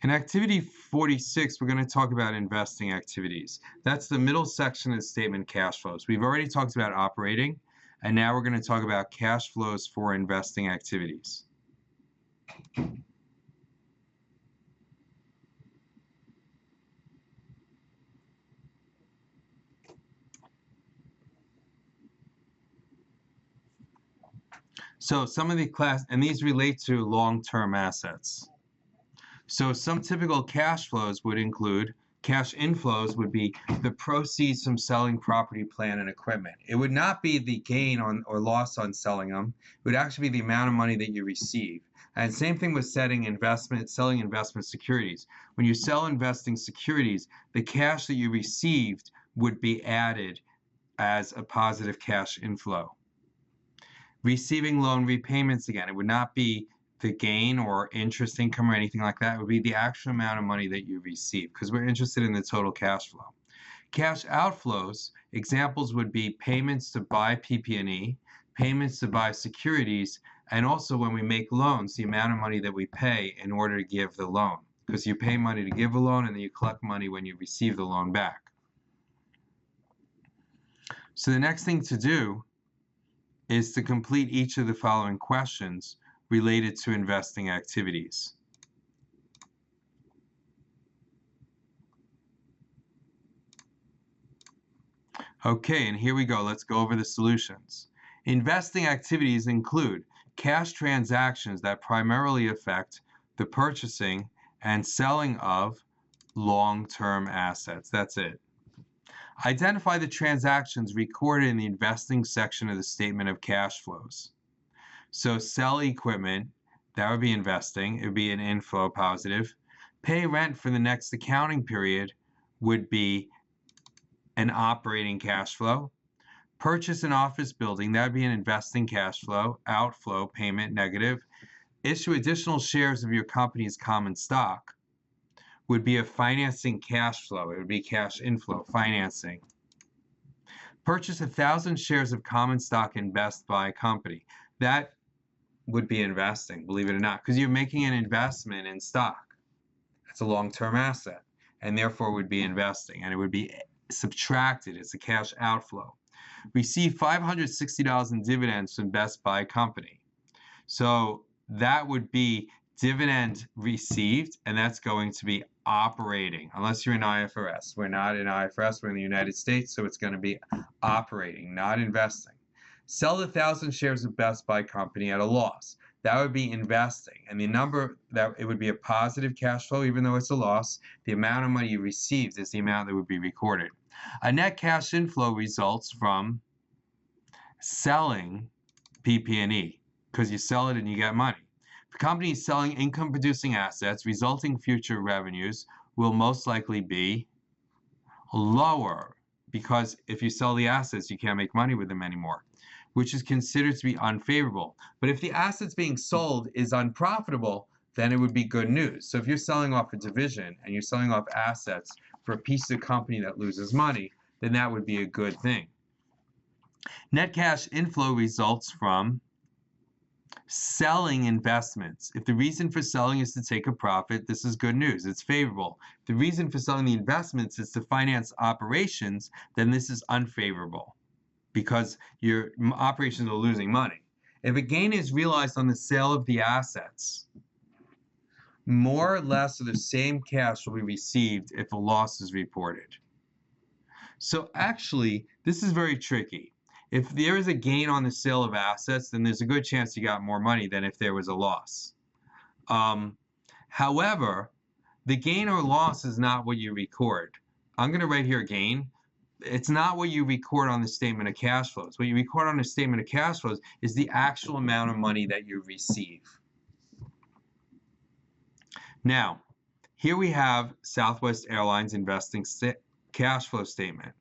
In activity 46, we're going to talk about investing activities. That's the middle section of the statement, cash flows. We've already talked about operating, and now we're going to talk about cash flows for investing activities. So some of the and these relate to long-term assets. So some typical cash flows would include, cash inflows would be the proceeds from selling property, plant, and equipment. It would not be the gain on or loss on selling them. It would actually be the amount of money that you receive. And same thing with selling investment securities. When you sell investing securities, the cash that you received would be added as a positive cash inflow. Receiving loan repayments, again, it would not be the gain or interest income or anything like that. It would be the actual amount of money that you receive, because we're interested in the total cash flow. Cash outflows, examples would be payments to buy PP&E, payments to buy securities, and also when we make loans, the amount of money that we pay in order to give the loan, because you pay money to give a loan and then you collect money when you receive the loan back. So the next thing to do is to complete each of the following questions related to investing activities. Okay, and here we go. Let's go over the solutions. Investing activities include cash transactions that primarily affect the purchasing and selling of long-term assets. That's it. Identify the transactions recorded in the investing section of the statement of cash flows. So sell equipment, that would be investing. It would be an inflow positive. Pay rent for the next accounting period would be an operating cash flow. Purchase an office building, that would be an investing cash flow. Outflow, payment, negative. Issue additional shares of your company's common stock would be a financing cash flow. It would be cash inflow, financing. Purchase 1,000 shares of common stock in Best Buy company. That would be investing, believe it or not, because you're making an investment in stock. It's a long-term asset, and therefore would be investing, and it would be subtracted. It's a cash outflow. Receive $560 in dividends from Best Buy company. So that would be dividend received, and that's going to be operating, unless you're in IFRS. We're not in IFRS, we're in the United States, so it's going to be operating, not investing. Sell 1,000 shares of Best Buy company at a loss. That would be investing, and the number that it would be a positive cash flow, even though it's a loss. The amount of money you received is the amount that would be recorded. A net cash inflow results from selling PP&E, because you sell it and you get money. The company is selling income-producing assets, resulting future revenues will most likely be lower, because if you sell the assets, you can't make money with them anymore, which is considered to be unfavorable. But if the assets being sold is unprofitable, then it would be good news. So if you're selling off a division and you're selling off assets for a piece of the company that loses money, then that would be a good thing. Net cash inflow results from selling investments. If the reason for selling is to take a profit, this is good news. It's favorable. If the reason for selling the investments is to finance operations, then this is unfavorable, because your operations are losing money. If a gain is realized on the sale of the assets, more or less of the same cash will be received if a loss is reported. So actually, this is very tricky. If there is a gain on the sale of assets, then there's a good chance you got more money than if there was a loss. However, the gain or loss is not what you record. I'm going to write here gain. It's not what you record on the statement of cash flows. What you record on the statement of cash flows is the actual amount of money that you receive. Now, here we have Southwest Airlines investing cash flow statement.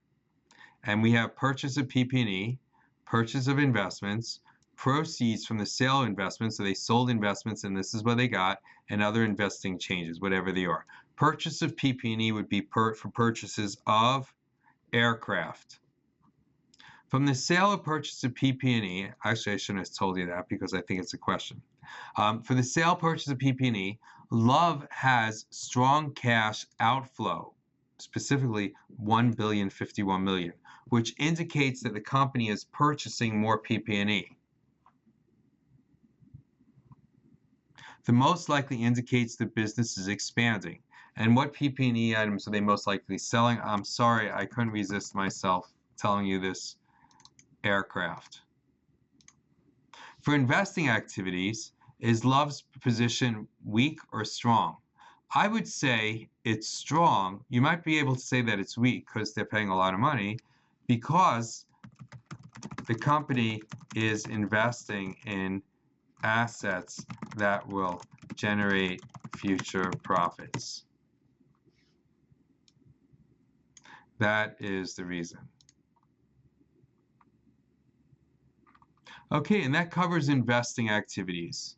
And we have purchase of PP&E, purchase of investments, proceeds from the sale of investments, so they sold investments and this is what they got, and other investing changes, whatever they are. Purchase of PP&E would be for purchases of aircraft. From the sale or purchase of PP&E, actually I shouldn't have told you that because I think it's a question. For the sale purchase of PP&E, Love has strong cash outflow, specifically $1,051 million, which indicates that the company is purchasing more PP&E. The most likely indicates the business is expanding. And what PP&E items are they most likely selling? I'm sorry, I couldn't resist myself telling you this. Aircraft. For investing activities, is Love's position weak or strong? I would say it's strong. You might be able to say that it's weak because they're paying a lot of money, because the company is investing in assets that will generate future profits. That is the reason. Okay, and that covers investing activities.